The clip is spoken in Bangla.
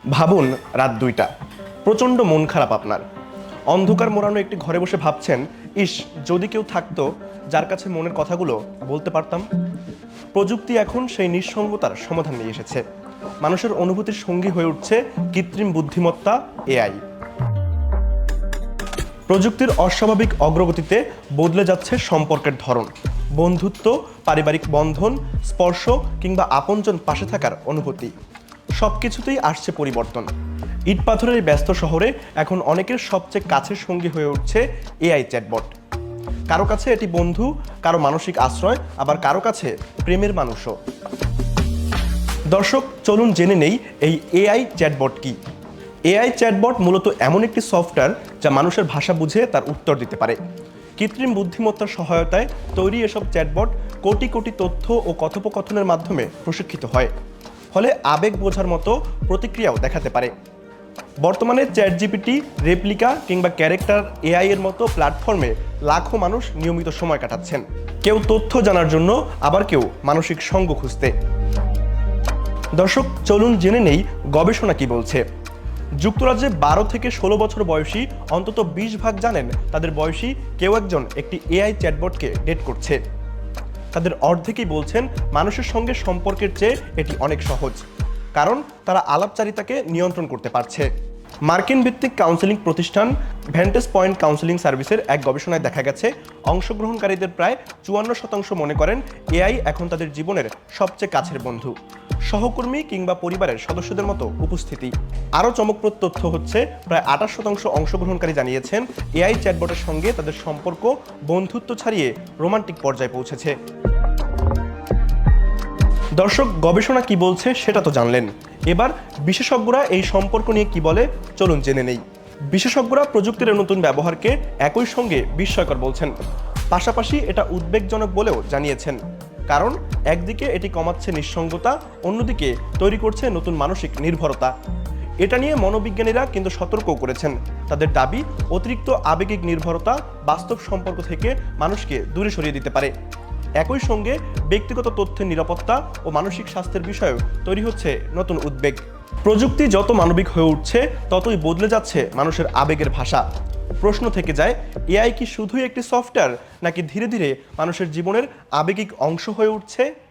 ভাবুন রাত ২টা, প্রচণ্ড মন খারাপ আপনার। অন্ধকার মোড়ানো একটি ঘরে বসে ভাবছেন, ইস যদি কেউ থাকতো যার কাছে মনের কথাগুলো বলতে পারতাম। প্রযুক্তি এখন সেই নিঃসঙ্গতার সমাধান নিয়ে এসেছে। মানুষের অনুভূতির সঙ্গী হয়ে উঠছে কৃত্রিম বুদ্ধিমত্তা, এআই। প্রযুক্তির অস্বাভাবিক অগ্রগতিতে বদলে যাচ্ছে সম্পর্কের ধরন। বন্ধুত্ব, পারিবারিক বন্ধন, স্পর্শ কিংবা আপনজন পাশে থাকার অনুভূতি, সব কিছুতেই আসছে পরিবর্তন। ইট পাথরের এই ব্যস্ত শহরে এখন অনেকের সবচেয়ে কাছের সঙ্গী হয়ে উঠছে এআই চ্যাটবট। কারো কাছে এটি বন্ধু, কারো মানসিক আশ্রয়, আবার কারো কাছে প্রেমের মানুষও। দর্শক, চলুন জেনে নেই এই এআই চ্যাটবট কি। এআই চ্যাটবট মূলত এমন একটি সফটওয়্যার যা মানুষের ভাষা বুঝে তার উত্তর দিতে পারে। কৃত্রিম বুদ্ধিমত্তার সহায়তায় তৈরি এসব চ্যাটবট কোটি কোটি তথ্য ও কথোপকথনের মাধ্যমে প্রশিক্ষিত হয়, ফলে আবেগ বোঝার মতো প্রতিক্রিয়াও দেখাতে পারে। বর্তমানে চ্যাটজিপিটি, রেপ্লিকা কিংবা ক্যারেক্টার এআই এর মতো প্ল্যাটফর্মে লাখো মানুষ নিয়মিত সময় কাটাচ্ছেন, কেউ তথ্য জানার জন্য, আবার কেউ মানসিক সঙ্গ খুঁজতে। দর্শক, চলুন জেনে নেই গবেষণা কি বলছে। যুক্তরাজ্যে ১২ থেকে ১৬ বছর বয়সী অন্তত ২০% জানেন তাদের বয়সী কেউ একজন একটি এআই চ্যাটবটকে ডেট করছে। তাদের অর্ধেকই বলছেন মানুষের সঙ্গে সম্পর্কের চেয়ে এটি অনেক সহজ, কারণ তারা আলাপচারিতাকে নিয়ন্ত্রণ করতে পারছে। মার্কিন ভিত্তিক কাউন্সেলিং প্রতিষ্ঠান ভ্যান্টেজ পয়েন্ট কাউন্সেলিং সার্ভিসের এক গবেষণায় দেখা গেছে, অংশগ্রহণকারীদের প্রায় ৫৪% মনে করেন এআই এখন তাদের জীবনের সবচেয়ে কাছের বন্ধু, সহকর্মী কিংবা পরিবারের সদস্যদের মতো উপস্থিতি। আরও চমকপ্রদ তথ্য হচ্ছে, প্রায় ২৮% অংশগ্রহণকারী জানিয়েছেন এআই চ্যাটবটের সঙ্গে তাদের সম্পর্ক বন্ধুত্ব ছাড়িয়ে রোমান্টিক পর্যায়ে পৌঁছেছে। দর্শক, গবেষণা কি বলছে সেটা তো জানলেন, এবার বিশেষজ্ঞরা এই সম্পর্ক নিয়ে কি বলে চলুন জেনে নেই। বিশেষজ্ঞরা প্রযুক্তির নতুন ব্যবহারকে একই সঙ্গে বিস্ময়কর বলছেন, পাশাপাশি এটা উদ্বেগজনক বলেও জানিয়েছেন। কারণ একদিকে এটি কমাচ্ছে নিঃসঙ্গতা, অন্যদিকে তৈরি করছে নতুন মানসিক নির্ভরতা। এটা নিয়ে মনোবিজ্ঞানীরা কিন্তু সতর্কও করেছেন। তাদের দাবি, অতিরিক্ত আবেগিক নির্ভরতা বাস্তব সম্পর্ক থেকে মানুষকে দূরে সরিয়ে দিতে পারে। একই সঙ্গে ব্যক্তিগত তথ্যের নিরাপত্তা ও মানসিক স্বাস্থ্যের বিষয়েও তৈরি হচ্ছে নতুন উদ্বেগ। প্রযুক্তি যত মানবিক হয়ে উঠছে, ততই বদলে যাচ্ছে মানুষের আবেগের ভাষা। প্রশ্ন থেকে যায়, এআই কি শুধুই একটি সফটওয়্যার, নাকি ধীরে ধীরে মানুষের জীবনের আবেগিক অংশ হয়ে উঠছে?